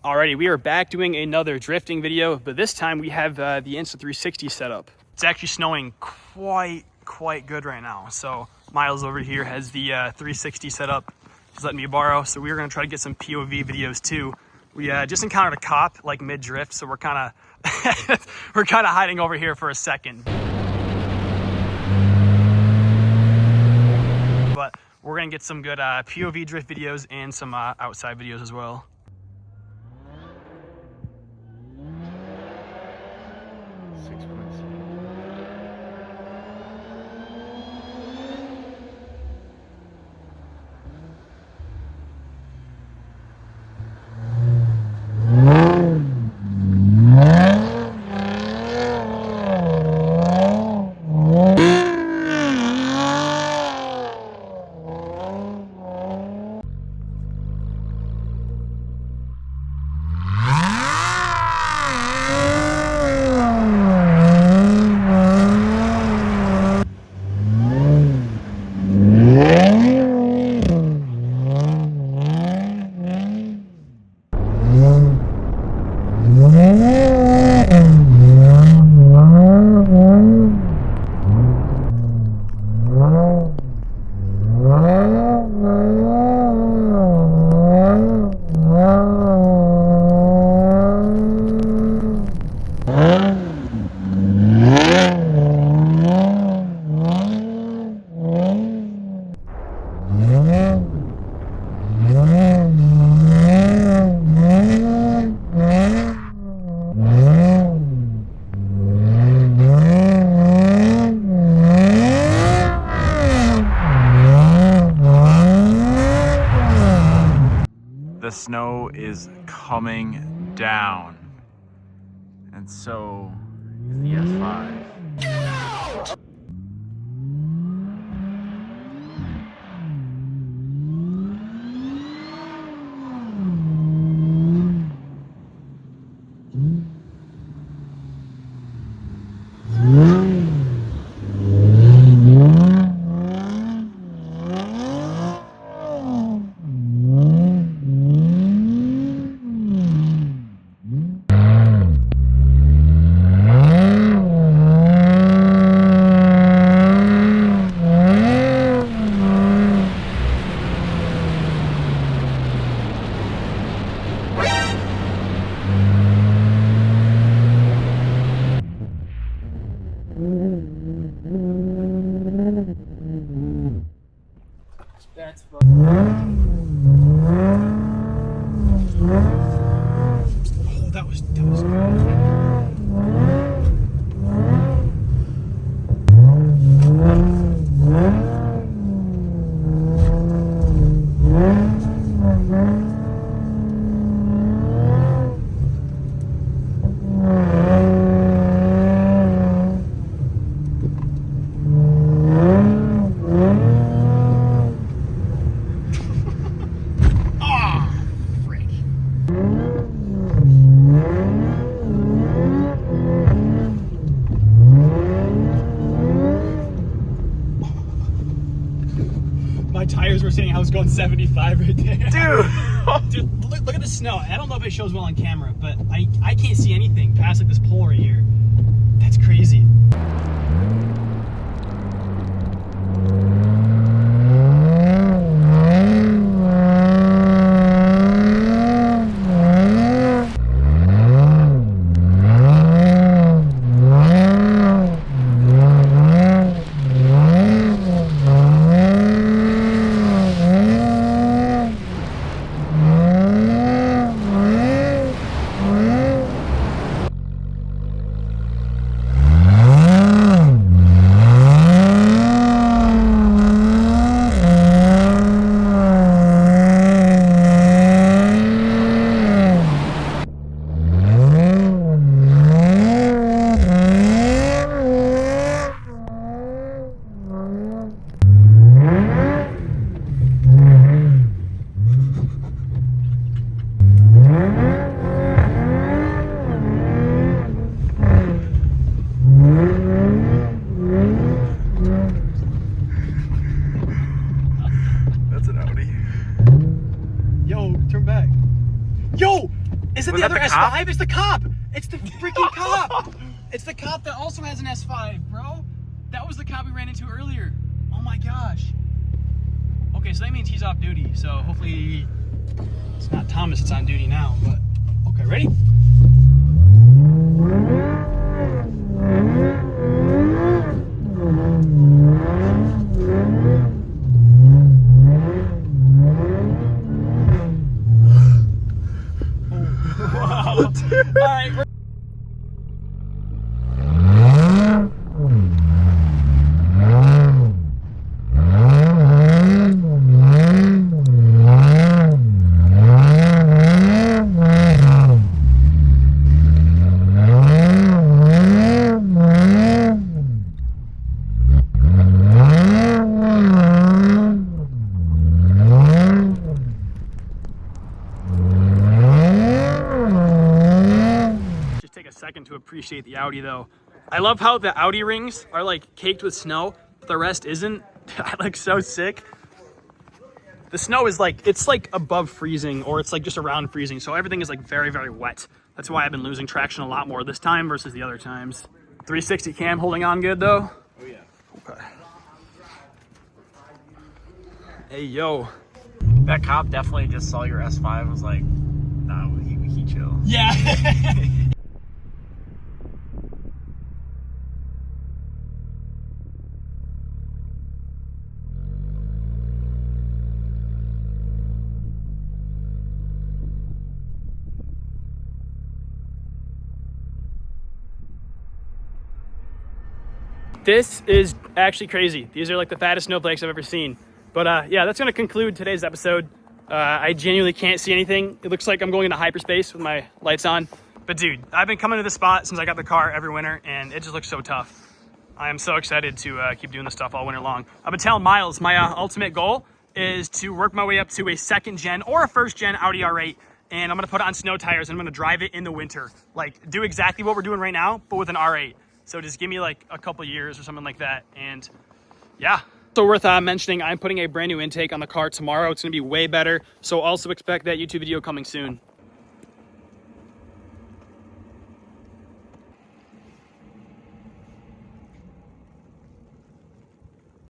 Alrighty, we are back doing another drifting video, but this time we have the Insta360 set up. It's actually snowing quite good right now. So Miles over here has the 360 set up. He's letting me borrow. So we were gonna try to get some POV videos too. We just encountered a cop like mid drift, so we're kind of we're kind of hiding over here for a second. But we're gonna get some good POV drift videos and some outside videos as well. The snow is coming down, and so is the S5. That's fucking... Oh, that was good. My tires were saying I was going 75 right there. Dude, look at the snow. I don't know if it shows well on camera, but I can't see anything past like this pole right here. That's crazy. Is it Was the that other the S5? cop? It's the cop. It's the freaking cop. It's the cop that also has an S5, bro. That was the cop we ran into earlier. Oh my gosh. Okay, so that means he's off duty. So hopefully it's not Thomas that's on duty now. But okay, ready? All right. Second to appreciate the Audi though. I love how the Audi rings are like caked with snow, but the rest isn't. I like so sick. The snow is like, it's like above freezing, or it's like just around freezing, so everything is like very, very wet. That's why I've been losing traction a lot more this time versus the other times. 360 cam holding on good though? Oh yeah. Okay. Hey yo. That cop definitely just saw your S5 and was like, nah, he chill. Yeah. This is actually crazy. These are like the fattest snowflakes I've ever seen. But yeah, that's gonna conclude today's episode. I genuinely can't see anything. It looks like I'm going into hyperspace with my lights on. But dude, I've been coming to this spot since I got the car every winter, and it just looks so tough. I am so excited to keep doing this stuff all winter long. I've been telling Miles, my ultimate goal is to work my way up to a second gen or a first gen Audi R8, and I'm gonna put it on snow tires and I'm gonna drive it in the winter. Like, do exactly what we're doing right now, but with an R8. So just give me like a couple years or something like that, and yeah. So worth mentioning, I'm putting a brand new intake on the car tomorrow. It's gonna be way better. So also expect that YouTube video coming soon.